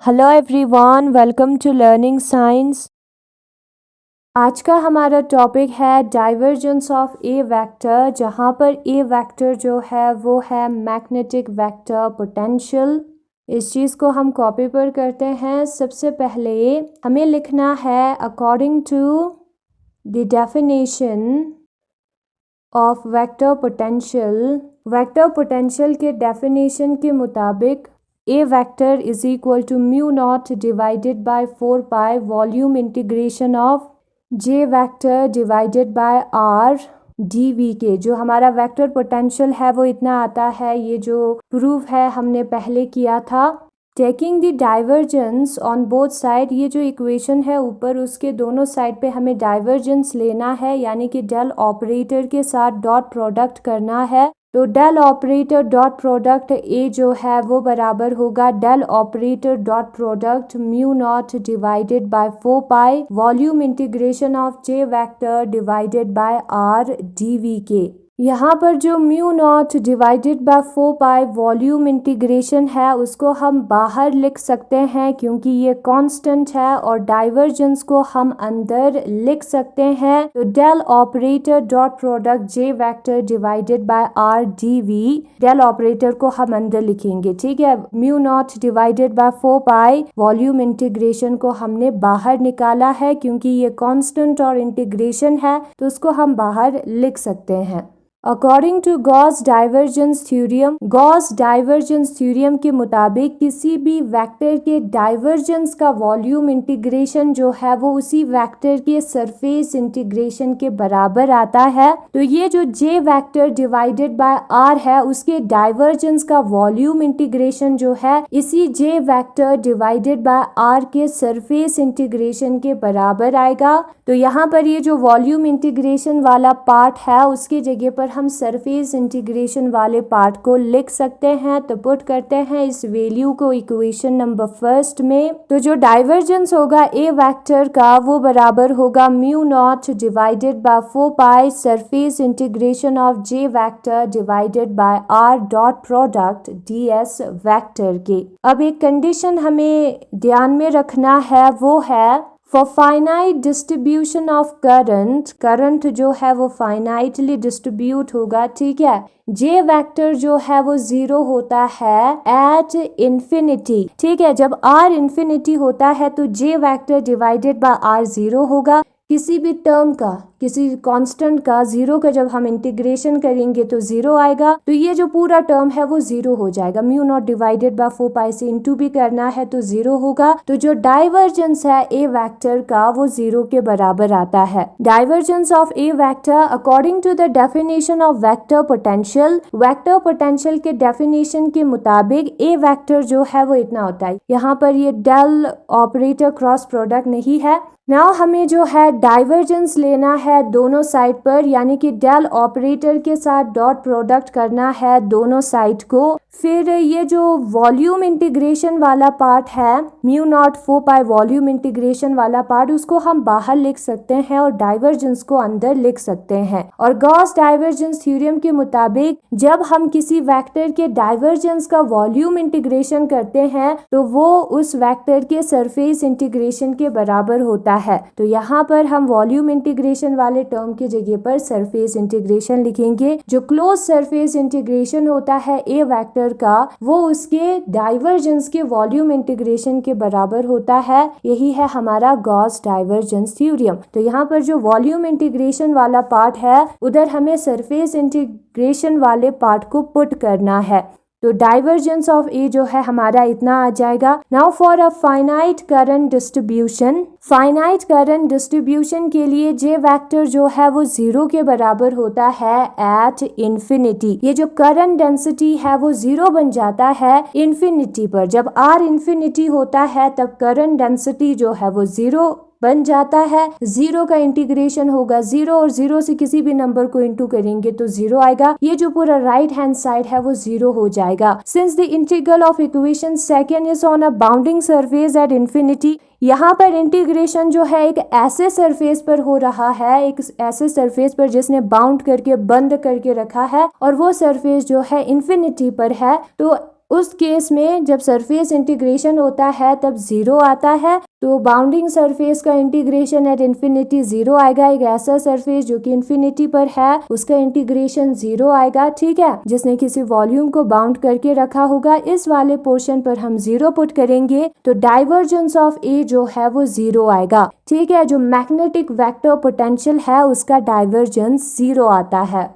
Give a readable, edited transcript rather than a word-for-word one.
Hello everyone, welcome to learning science. आज का हमारा टॉपिक है डाइवर्जेंस ऑफ ए वेक्टर, जहाँ पर ए वेक्टर जो है वो है मैग्नेटिक वेक्टर पोटेंशियल। इस चीज़ को हम कॉपी पर करते हैं। सबसे पहले हमें लिखना है according to the definition of vector potential. Vector potential के डेफिनेशन के मुताबिक A vector is equal to mu naught divided by 4 pi volume integration of J vector divided by R dV के। जो हमारा वेक्टर पोटेंशियल है वो इतना आता है। ये जो प्रूफ है हमने पहले किया था। Taking the divergence on both side, ये जो इक्वेशन है ऊपर उसके दोनों साइड पे हमें डाइवर्जेंस लेना है, यानी कि डेल ऑपरेटर के साथ डॉट प्रोडक्ट करना है। तो del operator dot product A जो है वो बराबर होगा del operator dot product mu nought divided by 4 pi volume integration of J vector divided by R dV के। यहाँ पर जो mu nought divided by 4 pi volume integration है उसको हम बाहर लिख सकते हैं क्योंकि ये कांस्टेंट है, और डाइवर्जेंस को हम अंदर लिख सकते हैं। तो del operator dot product J vector divided by R D V, del operator को हम अंदर लिखेंगे, ठीक है। Mu nought divided by 4 pi volume integration को हमने बाहर निकाला है क्योंकि ये कांस्टेंट और इंटीग्रेशन है, तो उसको हम बाहर लिख सकते हैं। According to Gauss divergence theorem, Gauss divergence theorem के मुताबिक किसी भी वेक्टर के डाइवर्जेंस का वॉल्यूम इंटीग्रेशन जो है वो उसी वेक्टर के सरफेस इंटीग्रेशन के बराबर आता है। तो ये जो जे वेक्टर डिवाइडेड बाय आर है उसके डाइवर्जेंस का वॉल्यूम इंटीग्रेशन जो है इसी जे वेक्टर डिवाइडेड बाय आर के सरफेस इंटीग्रेशन के बराबर आएगा। तो यहाँ पर ये जो वॉल्यूम इंटीग्रेशन वाला पार्ट है उसके जगह पर हम सरफेस इंटीग्रेशन वाले पार्ट को लिख सकते हैं। तो पुट करते हैं इस वैल्यू को इक्वेशन नंबर फर्स्ट में। तो जो डाइवर्जेंस होगा ए वेक्टर का वो बराबर होगा mu nought divided by 4 pi surface integration of J vector divided by R dot product D S vector के। अब एक कंडीशन हमें ध्यान में रखना है, वो है for finite distribution of current, current जो है वो फाइनाइटली डिस्ट्रीब्यूट होगा, ठीक है। जे वेक्टर जो है वो 0 होता है एट इन्फिनिटी, ठीक है। जब आर इन्फिनिटी होता है तो जे वेक्टर डिवाइडेड बाय आर 0 होगा। किसी भी टर्म का, किसी कांस्टेंट का 0 का जब हम इंटीग्रेशन करेंगे तो 0 आएगा। तो ये जो पूरा टर्म है वो 0 हो जाएगा। म्यू नॉट डिवाइडेड बाय 4 पाई से इनटू भी करना है तो 0 होगा। तो जो डाइवर्जेंस है ए वेक्टर का वो 0 के बराबर आता है। Divergence of A vector according to the definition of vector potential, vector potential के डेफिनेशन के मुताबिक ए वेक्टर जो है वो इतना होता है। यहाँ पर ये डेल ऑपरेटर क्रॉस प्रोडक्ट नहीं है। नाउ हमें जो है डाइवर्जेंस लेना है दोनों साइड पर, यानी कि डेल ऑपरेटर के साथ डॉट प्रोडक्ट करना है दोनों साइड को। फिर ये जो वॉल्यूम इंटीग्रेशन वाला पार्ट है mu not 4 pi volume integration वाला पार्ट, उसको हम बाहर लिख सकते हैं और डाइवर्जेंस को अंदर लिख सकते हैं। और गॉस डाइवर्जेंस थ्योरम के मुताबिक जब हम किसी वेक्टर के डाइवर्जेंस का वॉल्यूम इंटीग्रेशन करते हैं तो वो उस वेक्टर के सरफेस इंटीग्रेशन के बराबर होता है। तो यहाँ पर हम वॉल्यूम इंटीग्रेशन वाले टर्म की जगह पर सरफेस इंटीग्रेशन लिखेंगे। जो क्लोज सरफेस इंटीग्रेशन होता है ए वेक्टर का वो उसके डाइवर्जेंस के वॉल्यूम इंटीग्रेशन के बराबर होता है। यही है हमारा गॉस डाइवर्जेंस थ्योरम। तो यहाँ पर जो वॉल्यूम इंटीग्रेशन वाला पार्ट है उधर हमें सरफेस इंटीग्रेशन वाले पार्ट को पुट करना है। तो डाइवर्जेंस ऑफ ए जो है हमारा इतना आ जाएगा। Now for a finite current distribution, finite current distribution के लिए जे वेक्टर जो है वो 0 के बराबर होता है एट इन्फिनिटी। ये जो करंट डेंसिटी है वो 0 बन जाता है इन्फिनिटी पर। जब आर इन्फिनिटी होता है तब करंट डेंसिटी जो है वो 0 बन जाता है। 0 का इंटीग्रेशन होगा 0 और 0 से किसी भी नंबर को इंटू करेंगे तो 0 आएगा। ये जो पूरा राइट हैंड साइड है वो 0 हो जाएगा। Since the integral of equation second is on a bounding surface at infinity, यहाँ पर इंटीग्रेशन जो है एक ऐसे सरफेस पर हो रहा है, एक ऐसे सरफेस पर जिसने बाउंड करके बंद करके रखा है, और वो सरफेस जो है इन्फिनिटी पर है। तो उस केस में जब सरफेस इंटीग्रेशन होता है तब ज़ीरो आता है। तो बाउंडिंग सरफेस का इंटीग्रेशन एट इन्फिनिटी ज़ीरो आएगा। एक ऐसा सरफेस जो कि इन्फिनिटी पर है उसका इंटीग्रेशन ज़ीरो आएगा, ठीक है, जिसने किसी वॉल्यूम को बाउंड करके रखा होगा। इस वाले पोर्शन पर हम ज़ीरो पुट करेंगे तो डाइवर्जेंस ऑफ ए जो है वो ज़ीरो आएगा, ठीक है। जो मैग्नेटिक वेक्टर पोटेंशियल है उसका डाइवर्जेंस ज़ीरो आता है।